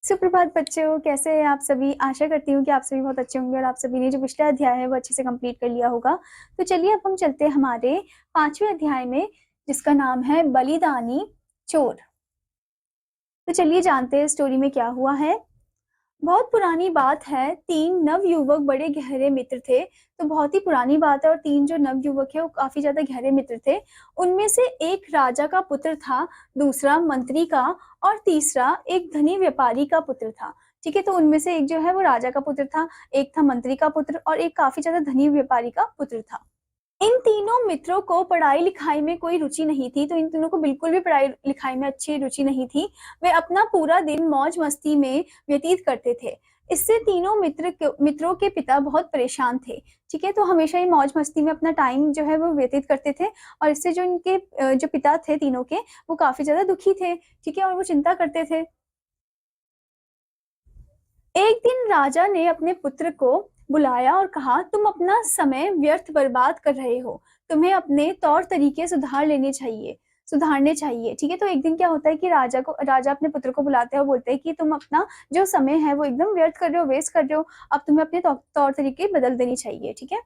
सुप्रभात बच्चों, कैसे हैं आप सभी? आशा करती हूँ कि आप सभी बहुत अच्छे होंगे और आप सभी ने जो पिछला अध्याय है वो अच्छे से कंप्लीट कर लिया होगा। तो चलिए अब हम चलते हैं हमारे 5वें अध्याय में, जिसका नाम है बलिदानी चोर। तो चलिए जानते हैं स्टोरी में क्या हुआ है। बहुत पुरानी बात है, 3 नवयुवक बड़े गहरे मित्र थे। तो बहुत ही पुरानी बात है और 3 जो नवयुवक है वो काफ़ी ज़्यादा गहरे मित्र थे। उनमें से एक राजा का पुत्र था, दूसरा मंत्री का और तीसरा एक धनी व्यापारी का पुत्र था। ठीक है? तो उनमें से एक जो है वो राजा का पुत्र था, एक था मंत्री का पुत्र और एक काफ़ी ज़्यादा धनी व्यापारी का पुत्र था। इन तीनों मित्रों को पढ़ाई-लिखाई में कोई रुचि नहीं थी, तो इन तीनों को बिल्कुल भी पढ़ाई-लिखाई में अच्छी रुचि नहीं थी। वे अपना पूरा दिन मौज-मस्ती में व्यतीत करते थे। इससे तीनों मित्रों के पिता बहुत परेशान थे, ठीक है? तो हमेशा ही मौज-मस्ती में अपना टाइम जो है वो व्यतीत करते थे और इससे जो इनके जो पिता थे तीनों के, वो काफ़ी ज़्यादा दुखी थे, ठीक है? और वो चिंता करते थे। एक दिन राजा ने अपने पुत्र को बुलाया और कहा, तुम अपना समय व्यर्थ बर्बाद कर रहे हो। तुम्हें अपने तौर तरीके सुधारने चाहिए। ठीक है? तो एक दिन क्या होता है कि राजा अपने पुत्र को बुलाते हैं और बोलते हैं कि तुम अपना जो समय है वो एकदम व्यर्थ कर रहे हो, वेस्ट कर रहे हो। अब तुम्हें अपने तौर तरीके बदल देनी चाहिए। ठीक है?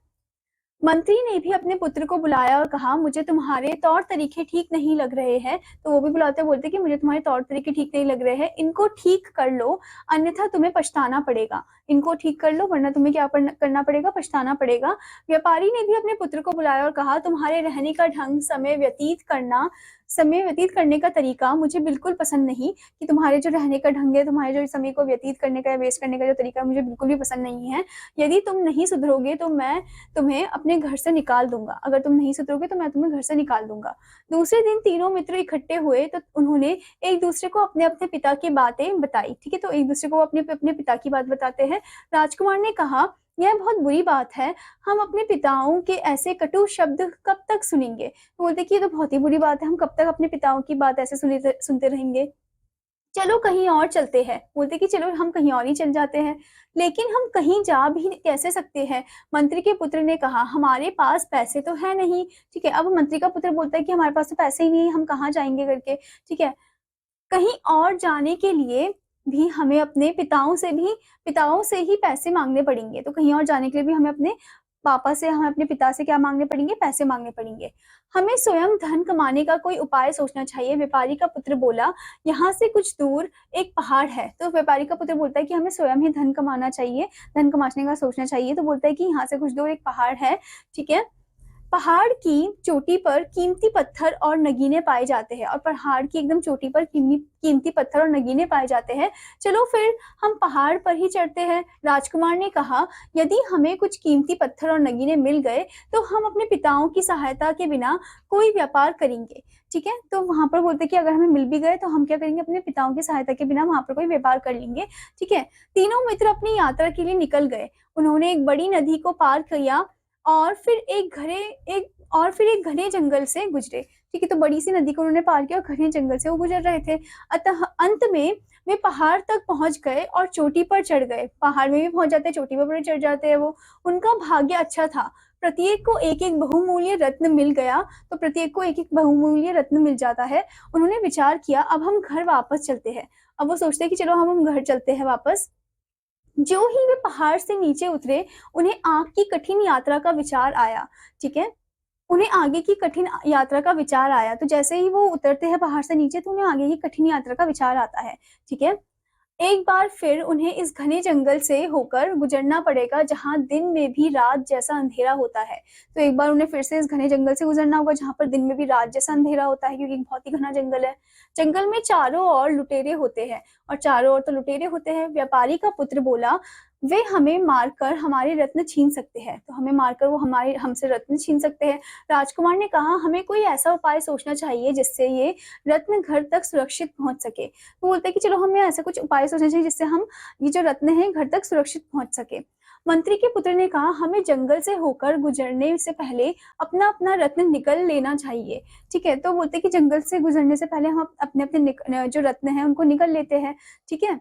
मंत्री ने भी अपने पुत्र को बुलाया और कहा, मुझे तुम्हारे तौर तरीके ठीक नहीं लग रहे हैं। तो वो भी बुलाते बोलते कि मुझे तुम्हारे तौर तरीके ठीक नहीं लग रहे हैं, इनको ठीक कर लो, अन्यथा तुम्हें पछताना पड़ेगा। इनको ठीक कर लो वरना तुम्हें क्या करना पड़ेगा, पछताना पड़ेगा। व्यापारी ने भी अपने पुत्र को बुलाया और कहा, तुम्हारे रहने का ढंग, समय व्यतीत करने का तरीका मुझे बिल्कुल पसंद नहीं। कि तुम्हारे जो रहने का ढंग है, तुम्हारे जो समय को व्यतीत करने का या वेस्ट करने का जो तरीका है, मुझे बिल्कुल भी पसंद नहीं है। यदि तुम नहीं सुधरोगे तो मैं तुम्हें अपने घर से निकाल दूंगा। अगर तुम नहीं सुधरोगे तो मैं तुम्हें घर से निकाल दूंगा। दूसरे दिन तीनों मित्र इकट्ठे हुए तो उन्होंने एक दूसरे को अपने अपने पिता की बातें बताई। ठीक है? तो एक दूसरे को अपने अपने पिता की बात बताते हैं। राजकुमार ने कहा, यह बहुत बुरी बात है, हम अपने पिताओं के ऐसे कटु शब्द कब तक सुनेंगे। तो बोलते कि ये तो बहुत ही बुरी बात है, हम कब तक अपने पिताओं की बात ऐसे सुनते रहेंगे। चलो कहीं और चलते हैं। बोलते कि चलो हम कहीं और ही चल जाते हैं। लेकिन हम कहीं जा भी कैसे सकते हैं? मंत्री के पुत्र ने कहा, हमारे पास पैसे तो है नहीं। ठीक है? अब मंत्री का पुत्र बोलता है कि हमारे पास तो पैसे ही नहीं है, हम कहाँ जाएंगे करके। ठीक है? कहीं और जाने के लिए भी हमें अपने पिताओं से ही पैसे मांगने पड़ेंगे। तो कहीं और जाने के लिए भी हमें अपने पिता से क्या मांगने पड़ेंगे? पैसे मांगने पड़ेंगे। हमें स्वयं धन कमाने का कोई उपाय सोचना चाहिए। व्यापारी का पुत्र बोला, यहाँ से कुछ दूर एक पहाड़ है। तो व्यापारी का पुत्र बोलता है कि हमें स्वयं ही धन कमाना चाहिए, धन कमाने का सोचना चाहिए। तो बोलता है कि यहाँ से कुछ दूर एक पहाड़ है। ठीक है? पहाड़ की चोटी पर कीमती पत्थर और नगीने पाए जाते हैं और पहाड़ की एकदम चोटी पर कीमती पत्थर और नगीने पाए जाते हैं। चलो फिर हम पहाड़ पर ही चढ़ते हैं। राजकुमार ने कहा, यदि हमें कुछ कीमती पत्थर और नगीने मिल गए तो हम अपने पिताओं की सहायता के बिना कोई व्यापार करेंगे। ठीक है? तो वहां पर बोलते कि अगर हमें मिल भी गए तो हम क्या करेंगे? अपने पिताओं की सहायता के बिना वहां पर कोई व्यापार कर लेंगे। ठीक है? तीनों मित्र अपनी यात्रा के लिए निकल गए। उन्होंने एक बड़ी नदी को पार किया और फिर एक घने जंगल से गुजरे। ठीक है? तो बड़ी सी नदी को उन्होंने पार किया और घने जंगल से वो गुजर रहे थे। अतः अंत में वे पहाड़ तक पहुंच गए और चोटी पर चढ़ गए। पहाड़ में भी पहुंच जाते हैं, चोटी पर भी चढ़ जाते हैं वो। उनका भाग्य अच्छा था। प्रत्येक को एक एक बहुमूल्य रत्न मिल गया। तो प्रत्येक को एक एक बहुमूल्य रत्न मिल जाता है। उन्होंने विचार किया, अब हम घर वापस चलते हैं। अब वो सोचते हैं कि चलो हम घर चलते हैं वापस। जो ही वे पहाड़ से नीचे उतरे, उन्हें आग की कठिन यात्रा का विचार आया। ठीक है? उन्हें आगे की कठिन यात्रा का विचार आया। तो जैसे ही वो उतरते हैं पहाड़ से नीचे तो उन्हें आगे की कठिन यात्रा का विचार आता है। ठीक है? एक बार फिर उन्हें इस घने जंगल से होकर गुजरना पड़ेगा जहाँ दिन में भी रात जैसा अंधेरा होता है। तो एक बार उन्हें फिर से इस घने जंगल से गुजरना होगा जहाँ पर दिन में भी रात जैसा अंधेरा होता है, क्योंकि बहुत ही घना जंगल है। जंगल में चारों ओर लुटेरे होते हैं और चारों ओर तो लुटेरे होते हैं। व्यापारी का पुत्र बोला, वे हमें मारकर हमारे रत्न छीन सकते हैं। तो हमें मारकर वो हमसे रत्न छीन सकते हैं। राजकुमार ने कहा, हमें कोई ऐसा उपाय सोचना चाहिए जिससे ये रत्न घर तक सुरक्षित पहुंच सके। वो बोलते हैं कि चलो हमें ऐसा कुछ उपाय सोचना चाहिए जिससे हम ये जो रत्न है घर तक सुरक्षित पहुंच सके। मंत्री के पुत्र ने कहा, हमें जंगल से होकर गुजरने से पहले अपना अपना रत्न निकल लेना चाहिए। ठीक है? तो बोलते हैं कि जंगल से गुजरने से पहले हम अपने अपने जो रत्न है उनको निकल लेते हैं। ठीक है?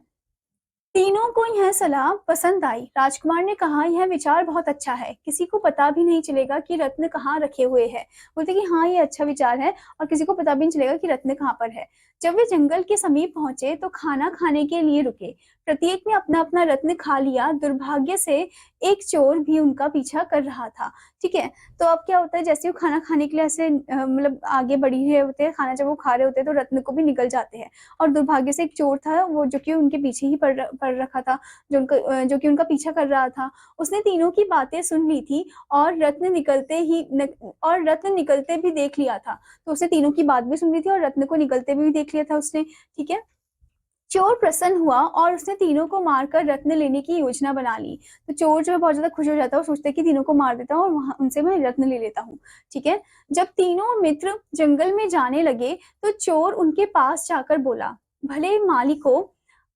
तीनों को यह सलाह पसंद आई। राजकुमार ने कहा, यह विचार बहुत अच्छा है, किसी को पता भी नहीं चलेगा कि रत्न कहाँ रखे हुए हैं। बोलते कि हाँ, ये अच्छा विचार है और किसी को पता भी नहीं चलेगा कि रत्न कहाँ पर है। जब वे जंगल के समीप पहुंचे तो खाना खाने के लिए रुके। प्रत्येक ने अपना अपना रत्न खा लिया। दुर्भाग्य से एक चोर भी उनका पीछा कर रहा था। ठीक है, तो अब क्या होता है, जैसे वो खाना खाने के लिए ऐसे मतलब आगे बढ़ ही रहे होते हैं, खाना जब वो खा रहे होते हैं तो रत्न को भी निगल जाते हैं। और दुर्भाग्य से एक चोर था, वो जो कि उनके पीछे ही पड़ रखा था, जो कि उनका पीछा कर रहा था। उसने तीनों की बातें सुन ली थी और रत्न निकलते भी देख लिया था। तो उसने तीनों की बात भी सुन ली थी और रत्न को निकलते भी देख लिया था उसने। ठीक है, चोर प्रसन्न हुआ और उसने तीनों को मारकर रत्न लेने की योजना बना ली। तो चोर जो है बहुत ज्यादा खुश हो जाता है और सोचता है कि तीनों को मार देता हूँ और वहां उनसे मैं रत्न ले लेता हूँ। ठीक है, जब तीनों मित्र जंगल में जाने लगे तो चोर उनके पास जाकर बोला, भले मालिकों,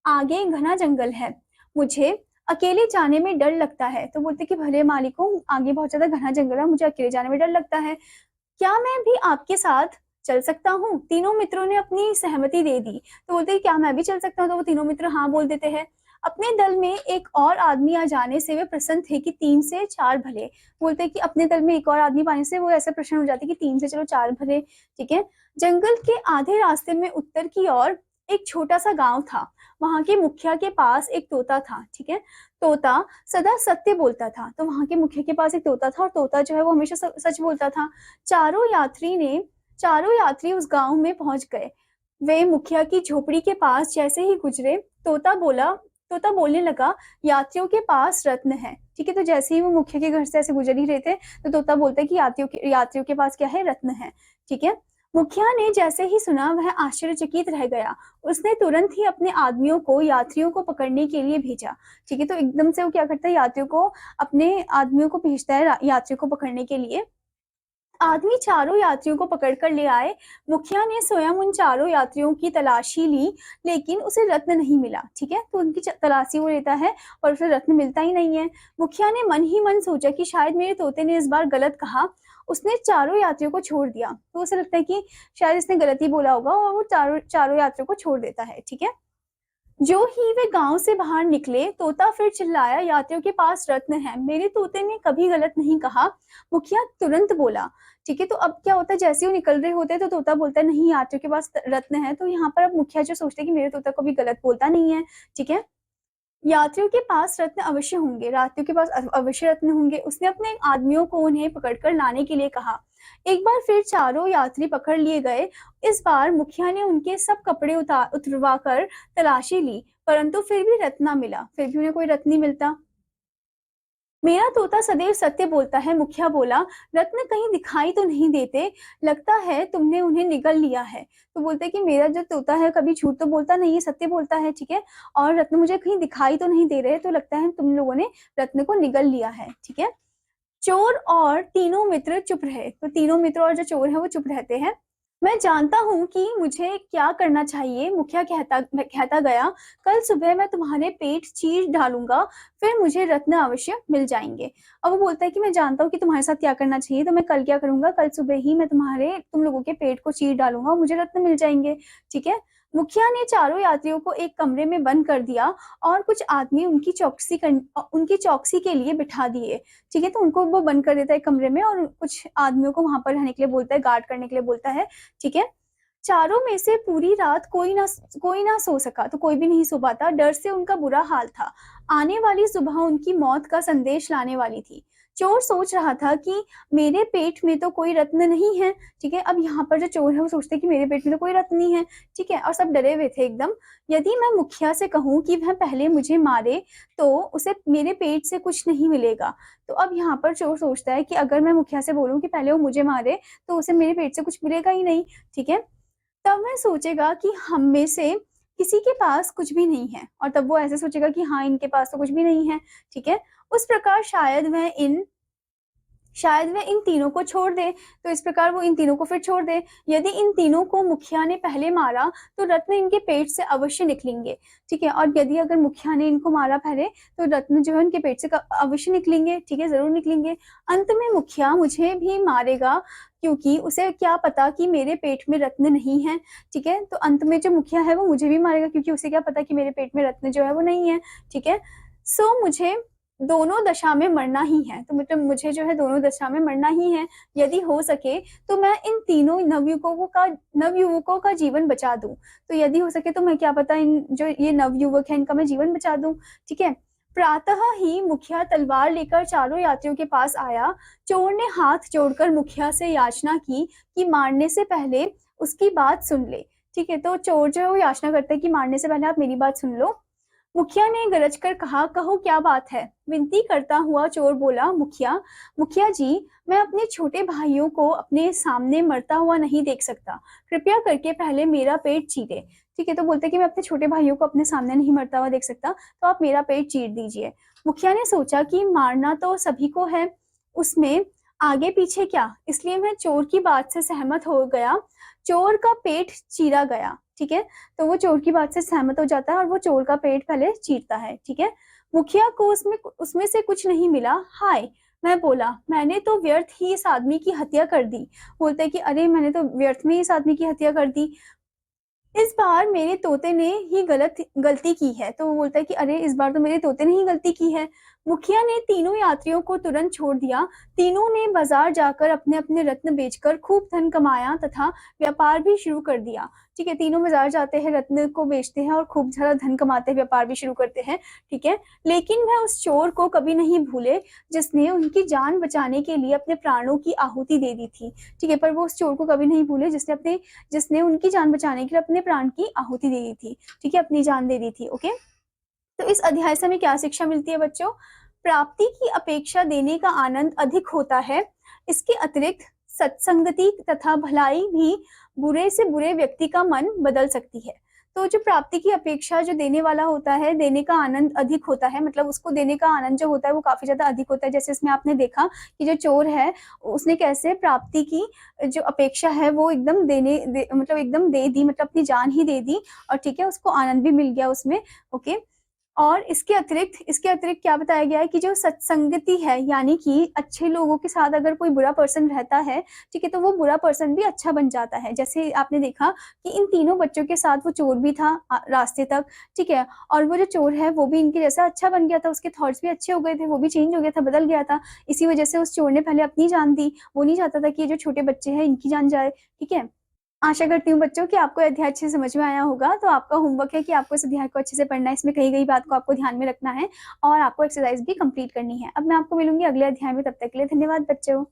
आगे घना जंगल है, मुझे अकेले जाने में डर लगता है। तो बोलते कि भले मालिकों, आगे बहुत ज्यादा घना जंगल है, मुझे अकेले जाने में डर लगता है, क्या मैं भी आपके साथ चल सकता हूँ? तीनों मित्रों ने अपनी सहमति दे दी। तो बोलते हैं, क्या मैं भी चल सकता हूँ? तो वो तीनों मित्र हाँ बोल देते हैं। अपने दल में एक और आदमी आ जाने से वे प्रसन्न थे कि 3 से 4 भले। बोलते हैं कि अपने दल में एक और आदमी पाने से वो ऐसे प्रसन्न हो जाते कि 3 से चलो 4 भले। ठीक है, जंगल के आधे रास्ते में उत्तर की ओर एक छोटा सा गांव था। वहां के मुखिया के पास एक तोता था। ठीक है, तोता सदा सत्य बोलता था। तो वहां के मुखिया के पास एक तोता था और तोता जो है वो हमेशा सच बोलता था। चारों यात्री उस गांव में पहुंच गए। वे मुखिया की झोपड़ी के पास जैसे ही गुजरे, तोता बोलने लगा, यात्रियों के पास रत्न है। ठीक है, तो जैसे ही वो मुखिया के घर से ऐसे गुजर ही रहे थे तो तोता बोलता है कि यात्रियों के पास क्या है? रत्न है। ठीक है, मुखिया ने जैसे ही सुना वह आश्चर्यचकित रह गया। उसने तुरंत ही अपने आदमियों को यात्रियों को पकड़ने के लिए भेजा। ठीक है, तो एकदम से वो क्या करता है, यात्रियों को अपने आदमियों को भेजता है यात्रियों को पकड़ने के लिए। आदमी चारों यात्रियों को पकड़कर ले आए। मुखिया ने स्वयं उन चारों यात्रियों की तलाशी ली, लेकिन उसे रत्न नहीं मिला। ठीक है, तो उनकी तलाशी वो लेता है और उसे रत्न मिलता ही नहीं है। मुखिया ने मन ही मन सोचा कि शायद मेरे तोते ने इस बार गलत कहा। उसने चारों यात्रियों को छोड़ दिया। तो उसे लगता है कि शायद इसने गलत ही बोला होगा और वो चारों यात्रियों को छोड़ देता है। ठीक है, जो ही वे गांव से बाहर निकले, तोता फिर चिल्लाया, यात्रियों के पास रत्न है, मेरे तोते ने कभी गलत नहीं कहा। मुखिया तुरंत बोला। ठीक है, तो अब क्या होता है, जैसे ही वो निकल रहे होते हैं तो तोता बोलता है, नहीं, यात्रियों के पास रत्न है। तो यहाँ पर अब मुखिया जो सोचते हैं कि मेरे तोता कभी गलत बोलता नहीं है। ठीक है, यात्रियों के पास रत्न अवश्य होंगे, यात्रियों के पास अवश्य रत्न होंगे। उसने अपने आदमियों को उन्हें पकड़कर लाने के लिए कहा। एक बार फिर चारों यात्री पकड़ लिए गए। इस बार मुखिया ने उनके सब कपड़े उतरवा कर तलाशी ली, परंतु फिर भी रत्न ना मिला। फिर भी उन्हें कोई रत्न नहीं मिलता। मेरा तोता सदैव सत्य बोलता है, मुखिया बोला। रत्न कहीं दिखाई तो नहीं देते, लगता है तुमने उन्हें निगल लिया है। तो बोलते हैं कि मेरा जो तोता है कभी झूठ तो बोलता नहीं है, सत्य बोलता है। ठीक है, और रत्न मुझे कहीं दिखाई तो नहीं दे रहे, तो लगता है तुम लोगों ने रत्न को निगल लिया है। ठीक है, चोर और तीनों मित्र चुप रहे। तो तीनों मित्र और जो चोर है वो चुप रहते हैं। मैं जानता हूँ कि मुझे क्या करना चाहिए, मुखिया कहता गया। कल सुबह मैं तुम्हारे पेट चीर डालूंगा, फिर मुझे रत्न अवश्य मिल जाएंगे। अब वो बोलता है कि मैं जानता हूँ कि तुम्हारे साथ क्या करना चाहिए, तो मैं कल क्या करूंगा, कल सुबह ही मैं तुम लोगों के पेट को चीर डालूंगा और मुझे रत्न मिल जाएंगे। ठीक है, मुखिया ने चारों यात्रियों को एक कमरे में बंद कर दिया और कुछ आदमी उनकी चौकसी के लिए बिठा दिए। ठीक है, तो उनको वो बंद कर देता है कमरे में और कुछ आदमियों को वहां पर रहने के लिए बोलता है, गार्ड करने के लिए बोलता है। ठीक है, चारों में से पूरी रात कोई ना सो सका। तो कोई भी नहीं सो पाता, डर से उनका बुरा हाल था। आने वाली सुबह उनकी मौत का संदेश लाने वाली थी। चोर सोच रहा था कि मेरे पेट में तो कोई रत्न नहीं है। ठीक है, अब यहाँ पर जो चोर है वो सोचते हैं कि मेरे पेट में तो कोई रत्न नहीं है। ठीक है, और सब डरे हुए थे एकदम। यदि मैं मुखिया से कहूँ कि वह पहले मुझे मारे तो उसे मेरे पेट से कुछ नहीं मिलेगा। तो अब यहाँ पर चोर सोचता है कि अगर मैं मुखिया से बोलूं कि पहले वो मुझे मारे तो उसे मेरे पेट से कुछ मिलेगा ही नहीं। ठीक है, तब वह सोचेगा कि हम में से किसी के पास कुछ भी नहीं है, और तब वो ऐसे सोचेगा कि हाँ, इनके पास तो कुछ भी नहीं है। ठीक है, उस प्रकार शायद वह इन तीनों को छोड़ दे। तो इस प्रकार वो इन तीनों को फिर छोड़ दे। यदि इन तीनों को मुखिया ने पहले मारा तो रत्न इनके पेट से अवश्य निकलेंगे। ठीक है, और यदि अगर मुखिया ने इनको मारा पहले तो रत्न जो है उनके पेट से अवश्य निकलेंगे। ठीक है, जरूर निकलेंगे। अंत में मुखिया मुझे भी मारेगा क्योंकि उसे क्या पता कि मेरे पेट में रत्न नहीं है, ठीक है? तो अंत में जो मुखिया है वो मुझे भी मारेगा, क्योंकि उसे क्या पता कि मेरे पेट में रत्न जो है वो नहीं है, ठीक है? सो मुझे दोनों दशा में मरना ही है, तो मतलब मुझे जो है दोनों दशा में मरना ही है। यदि हो सके तो मैं इन तीनों नवयुवकों का जीवन बचा दूँ। तो यदि हो सके तो मैं क्या पता इन जो ये नवयुवक हैं इनका मैं जीवन बचा दूँ, ठीक है? प्रातः ही मुखिया तलवार लेकर चारों यात्रियों के पास आया। चोर ने हाथ जोड़कर मुखिया से याचना की कि मारने से पहले उसकी बात सुन ले, ठीक है? तो चोर जो है वो याचना करता है कि मारने से पहले आप मेरी बात सुन लो। मुखिया ने गरज कर कहा, कहो क्या बात है? विनती करता हुआ चोर बोला, मुखिया मुखिया जी, मैं अपने छोटे भाइयों को अपने सामने मरता हुआ नहीं देख सकता, कृपया करके पहले मेरा पेट चीरे, ठीक है? तो बोलते कि मैं अपने छोटे भाइयों को अपने सामने नहीं मरता हुआ देख सकता, तो आप मेरा पेट चीर दीजिए। मुखिया ने सोचा कि मारना तो सभी को है, उसमें आगे पीछे क्या, इसलिए मैं चोर की बात से सहमत हो गया। चोर का पेट चीरा गया, ठीक है? तो वो चोर की बात से सहमत हो जाता है और वो चोर का पेट पहले चीरता है, ठीक है? मुखिया को उसमें से कुछ नहीं मिला। हाय, मैं बोला, मैंने तो व्यर्थ ही इस आदमी की हत्या कर दी। बोलता है कि अरे मैंने तो व्यर्थ में इस आदमी की हत्या कर दी। इस बार मेरे तोते ने ही गलती की है। तो वो बोलता है कि अरे इस बार तो मेरे तोते ने ही गलती की है। मुखिया ने तीनों यात्रियों को तुरंत छोड़ दिया। तीनों ने बाजार जाकर अपने-अपने रत्न बेचकर खूब धन कमाया तथा व्यापार भी शुरू कर दिया। ठीक है, तीनों बाजार जाते हैं, रत्न को बेचते हैं और खूब सारा धन कमाते हैं, व्यापार भी शुरू करते हैं, ठीक है? लेकिन वह उस चोर को कभी नहीं भूले जिसने उनकी जान बचाने के लिए अपने प्राणों की आहुति दे दी थी, ठीक है? पर वो उस चोर को कभी नहीं भूले जिसने उनकी जान बचाने के लिए अपने प्राण की आहुति दे दी थी, ठीक है? अपनी जान दे दी थी, ओके? तो इस अध्याय से हमें क्या शिक्षा मिलती है बच्चों? प्राप्ति की अपेक्षा देने का आनंद अधिक होता है। इसके अतिरिक्त सत्संगति तथा भलाई भी बुरे से बुरे व्यक्ति का मन बदल सकती है। तो जो प्राप्ति की अपेक्षा जो देने वाला होता है, देने का आनंद अधिक होता है, मतलब उसको देने का आनंद जो होता है वो काफ़ी ज़्यादा अधिक होता है। जैसे इसमें आपने देखा कि जो चोर है, उसने कैसे प्राप्ति की जो अपेक्षा है वो मतलब एकदम दे दी, मतलब अपनी जान ही दे दी और ठीक है, उसको आनंद भी मिल गया उसमें, ओके? और इसके अतिरिक्त क्या बताया गया है कि जो सत्संगति है, यानी कि अच्छे लोगों के साथ अगर कोई बुरा पर्सन रहता है, ठीक है, तो वो बुरा पर्सन भी अच्छा बन जाता है। जैसे आपने देखा कि इन तीनों बच्चों के साथ वो चोर भी था रास्ते तक, ठीक है? और वो जो चोर है वो भी इनके जैसा अच्छा बन गया था, उसके थॉट्स भी अच्छे हो गए थे, वो भी चेंज हो गया था, बदल गया था। इसी वजह से उस चोर ने पहले अपनी जान दी, वो नहीं चाहता था कि ये जो छोटे बच्चे हैं इनकी जान जाए, ठीक है? आशा करती हूँ बच्चों कि आपको ये अध्याय अच्छे से समझ में आया होगा। तो आपका होमवर्क है कि आपको इस अध्याय को अच्छे से पढ़ना है, इसमें कही-कही बात को आपको ध्यान में रखना है और आपको एक्सरसाइज़ भी कंप्लीट करनी है। अब मैं आपको मिलूँगी अगले अध्याय में, तब तक के लिए धन्यवाद बच्चों।